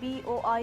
BOI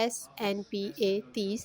SNPA 30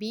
B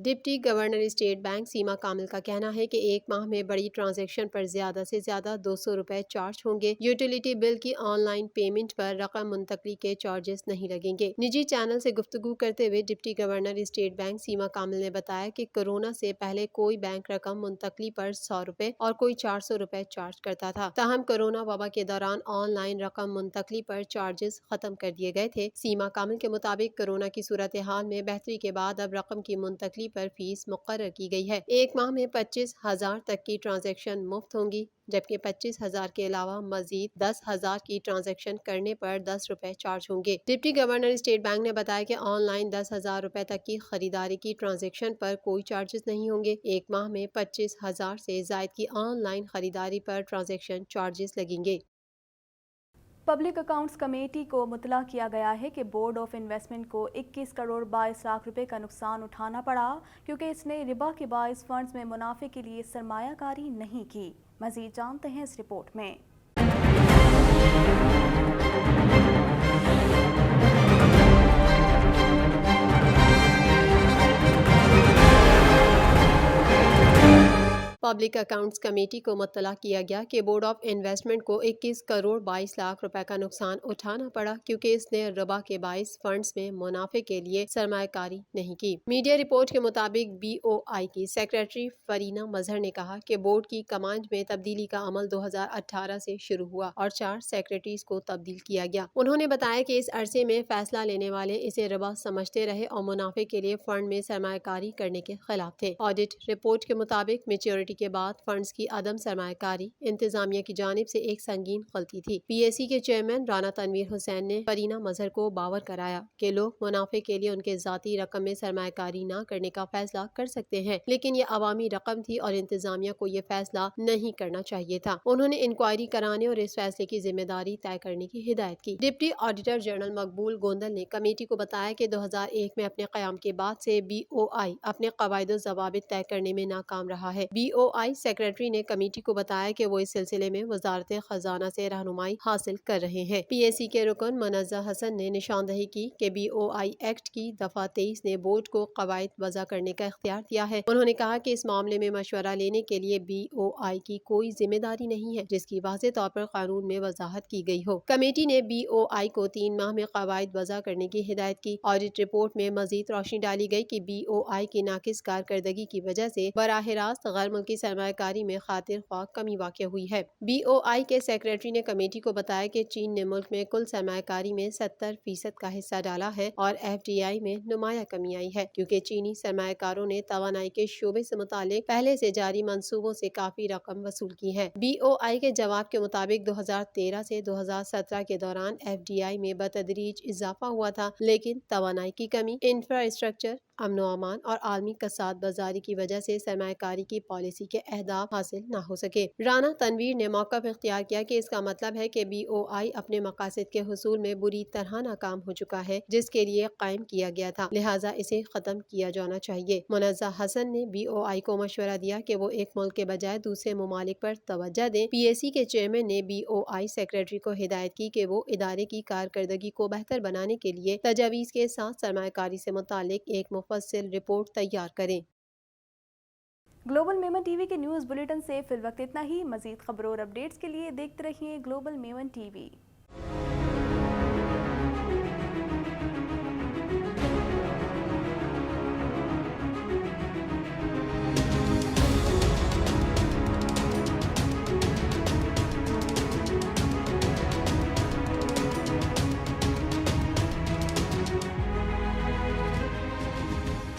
deputy governor state bank سیما کامل کا کہنا ہے کہ ایک ماہ میں بڑی ٹرانزیکشن پر زیادہ سے زیادہ 200 روپے چارج ہوں گے۔ یوٹیلیٹی بل کی آن لائن پیمنٹ پر رقم منتقلی کے چارجز نہیں لگیں گے۔ نجی چینل سے گفتگو کرتے ہوئے ڈپٹی گورنر اسٹیٹ بینک سیما کامل نے بتایا کہ کورونا سے پہلے کوئی بینک رقم منتقلی پر 100 روپے اور کوئی 400 روپے چارج کرتا تھا، تاہم کورونا وبا کے دوران آن لائن رقم منتقلی پر چارجز ختم کر دیے گئے تھے۔ سیما کامل کے مطابق کورونا کی صورتحال میں بہتری کے بعد اب رقم کی منتقلی پر فیس مقرر کی گئی ہے۔ ایک ماہ میں 25,000 تک کی ٹرانزیکشن مفت ہوں گی، جبکہ 25,000 کے علاوہ مزید 10,000 کی ٹرانزیکشن کرنے پر 10 روپے چارج ہوں گے۔ ڈپٹی گورنر اسٹیٹ بینک نے بتایا کہ آن لائن 10,000 روپے تک کی خریداری کی ٹرانزیکشن پر کوئی چارجز نہیں ہوں گے۔ ایک ماہ میں 25,000 سے زائد کی آن لائن خریداری پر ٹرانزیکشن چارجز لگیں گے۔ پبلک اکاؤنٹس کمیٹی کو مطلع کیا گیا ہے کہ بورڈ آف انویسٹمنٹ کو 21 کروڑ 22 لاکھ روپے کا نقصان اٹھانا پڑا کیونکہ اس نے ربا کے باعث فنڈز میں منافع کے لیے سرمایہ کاری نہیں کی۔ مزید جانتے ہیں اس رپورٹ میں۔ پبلک اکاؤنٹس کمیٹی کو مطلع کیا گیا کہ بورڈ آف انویسٹمنٹ کو 21 کروڑ 22 لاکھ روپے کا نقصان اٹھانا پڑا کیونکہ اس نے ربا کے باعث فنڈز میں منافع کے لیے سرمایہ کاری نہیں کی۔ میڈیا رپورٹ کے مطابق بی او آئی کی سیکریٹری فرینا مظہر نے کہا کہ بورڈ کی کمانڈ میں تبدیلی کا عمل 2018 سے شروع ہوا اور 4 سیکریٹریز کو تبدیل کیا گیا۔ انہوں نے بتایا کہ اس عرصے میں فیصلہ لینے والے اسے ربا سمجھتے رہے اور منافع کے لیے فنڈ میں سرمایہ کاری کرنے کے خلاف تھے۔ آڈٹ رپورٹ کے مطابق میچورٹی کے بعد فنڈز کی عدم سرمایہ کاری انتظامیہ کی جانب سے ایک سنگین غلطی تھی۔ پی ایس سی کے چیئرمین رانا تنویر حسین نے فرینا مظہر کو باور کرایا کہ لوگ منافع کے لیے ان کے ذاتی رقم میں سرمایہ کاری نہ کرنے کا فیصلہ کر سکتے ہیں، لیکن یہ عوامی رقم تھی اور انتظامیہ کو یہ فیصلہ نہیں کرنا چاہیے تھا۔ انہوں نے انکوائری کرانے اور اس فیصلے کی ذمہ داری طے کرنے کی ہدایت کی۔ ڈپٹی آڈیٹر جنرل مقبول گوندل نے کمیٹی کو بتایا کہ 2001 میں اپنے قیام کے بعد سے بی او آئی اپنے قواعد و ضوابط طے کرنے میں ناکام رہا ہے۔ بی او آئی سیکریٹری نے کمیٹی کو بتایا کہ وہ اس سلسلے میں وزارت خزانہ سے رہنمائی حاصل کر رہے ہیں۔ پی ایس سی کے رکن منزہ حسن نے نشاندہی کی کہ بی او آئی ایکٹ کی دفعہ 23 نے بورڈ کو قواعد وضع کرنے کا اختیار دیا ہے۔ انہوں نے کہا کہ اس معاملے میں مشورہ لینے کے لیے بی او آئی کی کوئی ذمہ داری نہیں ہے جس کی واضح طور پر قانون میں وضاحت کی گئی ہو۔ کمیٹی نے بی او آئی کو 3 ماہ میں قواعد وضع کرنے کی ہدایت کی۔ آڈٹ رپورٹ میں مزید روشنی ڈالی گئی کہ بی او آئی کی ناقص کارکردگی کی وجہ سے براہ راست غیر ملکی سرمایہ کاری میں خاطر خواہ کمی واقع ہوئی ہے۔ بی او آئی کے سیکریٹری نے کمیٹی کو بتایا کہ چین نے ملک میں کل سرمایہ کاری میں 70% کا حصہ ڈالا ہے اور ایف ڈی آئی میں نمایاں کمی آئی ہے کیونکہ چینی سرمایہ کاروں نے توانائی کے شعبے سے متعلق پہلے سے جاری منصوبوں سے کافی رقم وصول کی ہے۔ بی او آئی کے جواب کے مطابق 2013 سے 2017 کے دوران ایف ڈی آئی میں بتدریج اضافہ ہوا تھا، لیکن توانائی کی کمی، انفراسٹرکچر، امن و امان اور عالمی کساد بازاری کی وجہ سے سرمایہ کاری کی پالیسی کے اہداف حاصل نہ ہو سکے۔ رانا تنویر نے موقف اختیار کیا کہ اس کا مطلب ہے کہ بی او آئی اپنے مقاصد کے حصول میں بری طرح ناکام ہو چکا ہے جس کے لیے قائم کیا گیا تھا، لہٰذا اسے ختم کیا جانا چاہیے۔ منزہ حسن نے بی او آئی کو مشورہ دیا کہ وہ ایک ملک کے بجائے دوسرے ممالک پر توجہ دیں۔ پی ایس سی کے چیئرمین نے بی او آئی سیکریٹری کو ہدایت کی کہ وہ ادارے کی کارکردگی کو بہتر بنانے کے لیے تجاویز کے ساتھ سرمایہ کاری سے متعلق ایک مفصل رپورٹ تیار کریں۔ گلوبل میمن ٹی وی کے نیوز بلیٹن سے فی الوقت اتنا ہی۔ مزید خبروں اور اپڈیٹس کے لیے دیکھتے رہیے گلوبل میمن ٹی وی۔